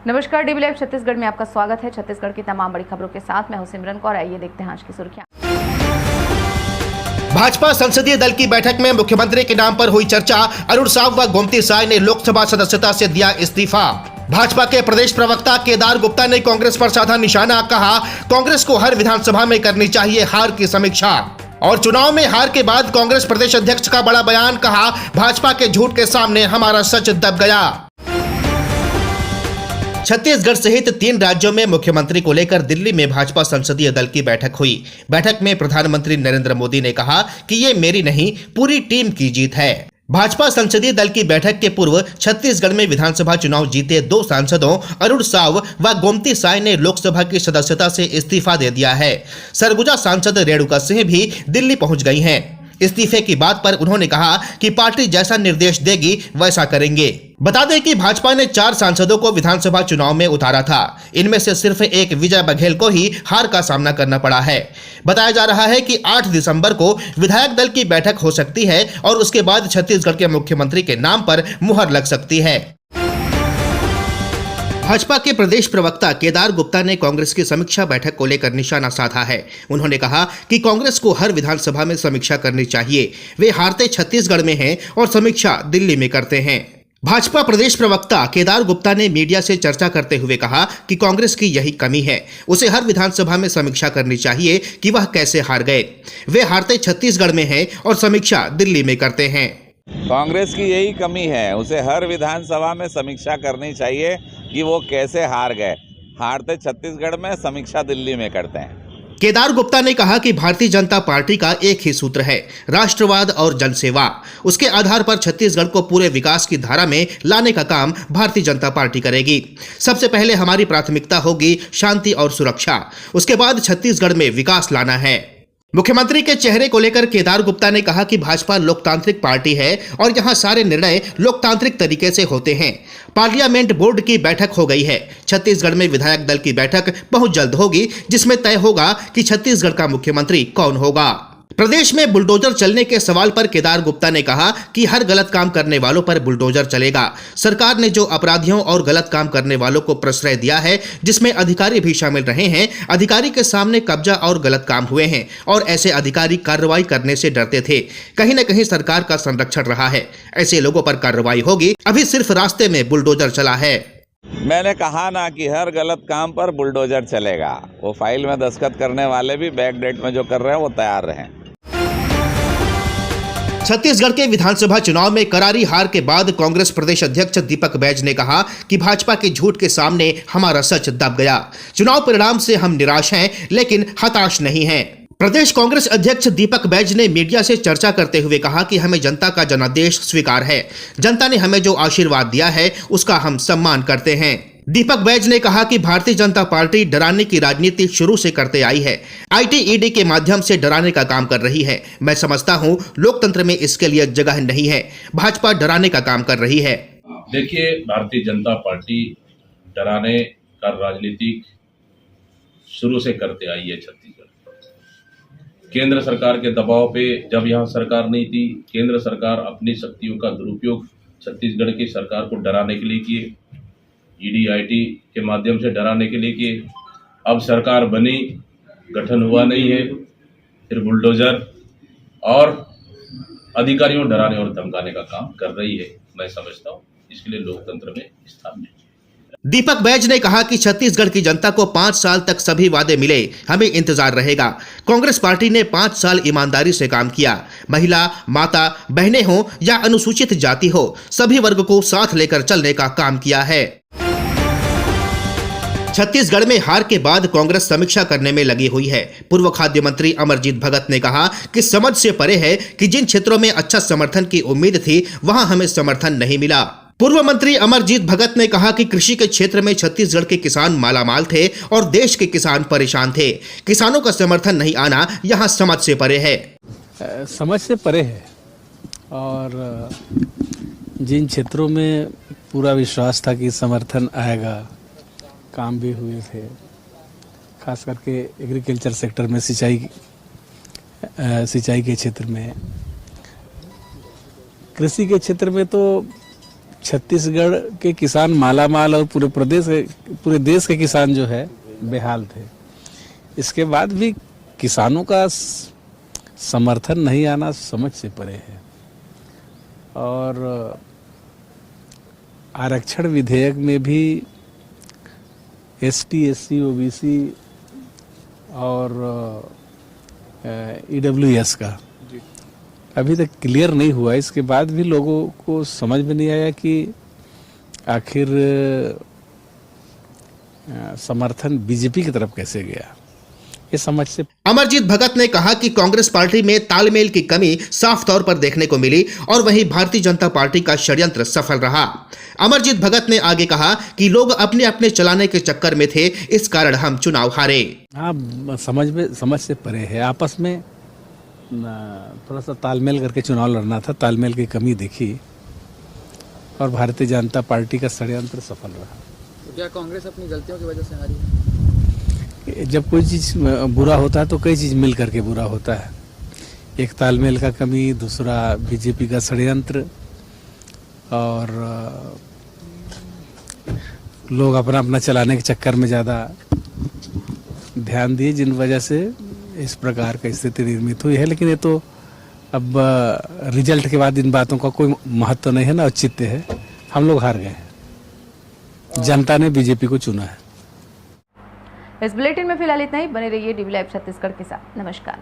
नमस्कार, dB live Chhattisgarh में आपका स्वागत है। छत्तीसगढ़ की तमाम बड़ी खबरों के साथ मैं हूं सिमरन कौर। आइए देखते हैं आज की सुर्खियां। भाजपा संसदीय दल की बैठक में मुख्यमंत्री के नाम पर हुई चर्चा। अरुण साव व गोमती साय ने लोकसभा सदस्यता से दिया इस्तीफा। भाजपा के प्रदेश प्रवक्ता केदार गुप्ता ने कांग्रेस पर साधा निशाना। कहा, कांग्रेस को हर विधानसभा में करनी चाहिए हार की समीक्षा। और चुनाव में हार के बाद कांग्रेस प्रदेश अध्यक्ष का बड़ा बयान। कहा, भाजपा के झूठ के सामने हमारा सच दब गया। छत्तीसगढ़ सहित 3 राज्यों में मुख्यमंत्री को लेकर दिल्ली में भाजपा संसदीय दल की बैठक हुई। बैठक में प्रधानमंत्री नरेंद्र मोदी ने कहा कि ये मेरी नहीं, पूरी टीम की जीत है। भाजपा संसदीय दल की बैठक के पूर्व छत्तीसगढ़ में विधानसभा चुनाव जीते 2 सांसदों अरुण साव व गोमती साय ने लोकसभा की सदस्यता से इस्तीफा दे दिया है। सरगुजा सांसद रेणुका सिंह भी दिल्ली पहुंच गई हैं। इस्तीफे की बात पर उन्होंने कहा कि पार्टी जैसा निर्देश देगी वैसा करेंगे। बता दें कि भाजपा ने 4 सांसदों को विधानसभा चुनाव में उतारा था। इनमें से सिर्फ एक विजय बघेल को ही हार का सामना करना पड़ा है। बताया जा रहा है कि 8 दिसंबर को विधायक दल की बैठक हो सकती है और उसके बाद छत्तीसगढ़ के मुख्यमंत्री के नाम पर मुहर लग सकती है। भाजपा के प्रदेश प्रवक्ता केदार गुप्ता ने कांग्रेस की समीक्षा बैठक को लेकर निशाना साधा है। उन्होंने कहा कि कांग्रेस को हर विधानसभा में समीक्षा करनी चाहिए। वे हारते छत्तीसगढ़ में हैं और समीक्षा दिल्ली में करते हैं। भाजपा प्रदेश प्रवक्ता केदार गुप्ता ने मीडिया से चर्चा करते हुए कहा कि कांग्रेस की यही कमी है, उसे हर विधानसभा में समीक्षा करनी चाहिए कि वह कैसे हार गए। वे हारते छत्तीसगढ़ में हैं और समीक्षा दिल्ली में करते हैं। कांग्रेस की यही कमी है, उसे हर विधानसभा में समीक्षा करनी चाहिए कि वो कैसे हार गए। हारते छत्तीसगढ़ में, समीक्षा दिल्ली में करते हैं। केदार गुप्ता ने कहा कि भारतीय जनता पार्टी का एक ही सूत्र है, राष्ट्रवाद और जनसेवा। उसके आधार पर छत्तीसगढ़ को पूरे विकास की धारा में लाने का काम भारतीय जनता पार्टी करेगी। सबसे पहले हमारी प्राथमिकता होगी शांति और सुरक्षा, उसके बाद छत्तीसगढ़ में विकास लाना है। मुख्यमंत्री के चेहरे को लेकर केदार गुप्ता ने कहा कि भाजपा लोकतांत्रिक पार्टी है और यहां सारे निर्णय लोकतांत्रिक तरीके से होते हैं। पार्लियामेंट बोर्ड की बैठक हो गई है। छत्तीसगढ़ में विधायक दल की बैठक बहुत जल्द होगी, जिसमें तय होगा कि छत्तीसगढ़ का मुख्यमंत्री कौन होगा। प्रदेश में बुलडोजर चलने के सवाल पर केदार गुप्ता ने कहा कि हर गलत काम करने वालों पर बुलडोजर चलेगा। सरकार ने जो अपराधियों और गलत काम करने वालों को प्रश्रय दिया है, जिसमें अधिकारी भी शामिल रहे हैं, अधिकारी के सामने कब्जा और गलत काम हुए हैं और ऐसे अधिकारी कार्रवाई करने से डरते थे। कहीं न कहीं सरकार का संरक्षण रहा है। ऐसे लोगों पर कार्रवाई होगी। अभी सिर्फ रास्ते में बुलडोजर चला है। मैंने कहा ना कि हर गलत काम पर बुलडोजर चलेगा। वो फाइल में दस्तखत करने वाले भी बैक डेट में जो कर रहे हैं वो तैयार रहें। छत्तीसगढ़ के विधानसभा चुनाव में करारी हार के बाद कांग्रेस प्रदेश अध्यक्ष दीपक बैज ने कहा कि भाजपा के झूठ के सामने हमारा सच दब गया। चुनाव परिणाम से हम निराश हैं, लेकिन हताश नहीं हैं। प्रदेश कांग्रेस अध्यक्ष दीपक बैज ने मीडिया से चर्चा करते हुए कहा कि हमें जनता का जनादेश स्वीकार है। जनता ने हमें जो आशीर्वाद दिया है उसका हम सम्मान करते हैं। दीपक बैज ने कहा कि भारतीय जनता पार्टी डराने की राजनीति शुरू से करते आई है। IT/ED के माध्यम से डराने का काम कर रही है। मैं समझता हूं लोकतंत्र में इसके लिए जगह नहीं है। भाजपा डराने का काम कर रही है। देखिए, भारतीय जनता पार्टी डराने का राजनीति शुरू से करते आई है। छत्तीसगढ़ केंद्र सरकार के दबाव पे जब यहाँ सरकार नहीं थी, केंद्र सरकार अपनी शक्तियों का दुरुपयोग छत्तीसगढ़ की सरकार को डराने के लिए किए। ED/IT के माध्यम से डराने के लिए किए। अब सरकार बनी, गठन हुआ नहीं है, फिर बुलडोजर और अधिकारियों डराने और धमकाने का काम कर रही है। मैं समझता हूँ इसके लिए लोकतंत्र में स्थान नहीं। दीपक बैज ने कहा कि छत्तीसगढ़ की जनता को 5 साल तक सभी वादे मिले, हमें इंतजार रहेगा। कांग्रेस पार्टी ने 5 साल ईमानदारी से काम किया। महिला, माता, बहनें हो या अनुसूचित जाति हो, सभी वर्ग को साथ लेकर चलने का काम किया है। छत्तीसगढ़ में हार के बाद कांग्रेस समीक्षा करने में लगी हुई है। पूर्व खाद्य मंत्री अमरजीत भगत ने कहा कि समझ से परे है कि जिन क्षेत्रों में अच्छा समर्थन की उम्मीद थी वहां हमें समर्थन नहीं मिला। पूर्व मंत्री अमरजीत भगत ने कहा कि कृषि के क्षेत्र में छत्तीसगढ़ के किसान मालामाल थे और देश के किसान परेशान थे। किसानों का समर्थन नहीं आना यहाँ समझ से परे है। समझ से परे है और जिन क्षेत्रों में पूरा विश्वास था कि समर्थन आएगा, काम भी हुए थे, खास करके एग्रीकल्चर सेक्टर में, सिंचाई के क्षेत्र में। कृषि के क्षेत्र में तो छत्तीसगढ़ के किसान माला माल और पूरे देश के किसान जो है बेहाल थे। इसके बाद भी किसानों का समर्थन नहीं आना समझ से परे है। और आरक्षण विधेयक में भी एसटी, एससी, ओबीसी और ईडब्ल्यूएस का अभी तक क्लियर नहीं हुआ। इसके बाद भी लोगों को समझ में नहीं आया कि आखिर समर्थन बीजेपी की तरफ कैसे गया, ये समझ से। अमरजीत भगत ने कहा कि कांग्रेस पार्टी में तालमेल की कमी साफ तौर पर देखने को मिली और वहीं भारतीय जनता पार्टी का षड्यंत्र सफल रहा। अमरजीत भगत ने आगे कहा कि लोग अपने अपने चलाने के चक्कर में थे, इस कारण हम चुनाव हारे। हाँ, समझ से परे है। आपस में थोड़ा सा तालमेल करके चुनाव लड़ना था, तालमेल की कमी देखी और भारतीय जनता पार्टी का षड्यंत्र सफल रहा। तो क्या कांग्रेस अपनी गलतियों की वजह से हारी है? जब कोई चीज़ बुरा होता है तो कई चीज़ मिल करके बुरा होता है। एक तालमेल का कमी, दूसरा बीजेपी का षड्यंत्र, और लोग अपना अपना चलाने के चक्कर में ज़्यादा ध्यान दिए, जिन वजह से इस प्रकार की स्थिति निर्मित हुई है। लेकिन ये तो अब रिजल्ट के बाद इन बातों का कोई महत्व नहीं है ना, औचित्य है। हम लोग हार गए हैं, जनता ने बीजेपी को चुना है। इस बुलेटिन में फिलहाल इतना ही। बने रहिए DV लाइव छत्तीसगढ़ के साथ। नमस्कार।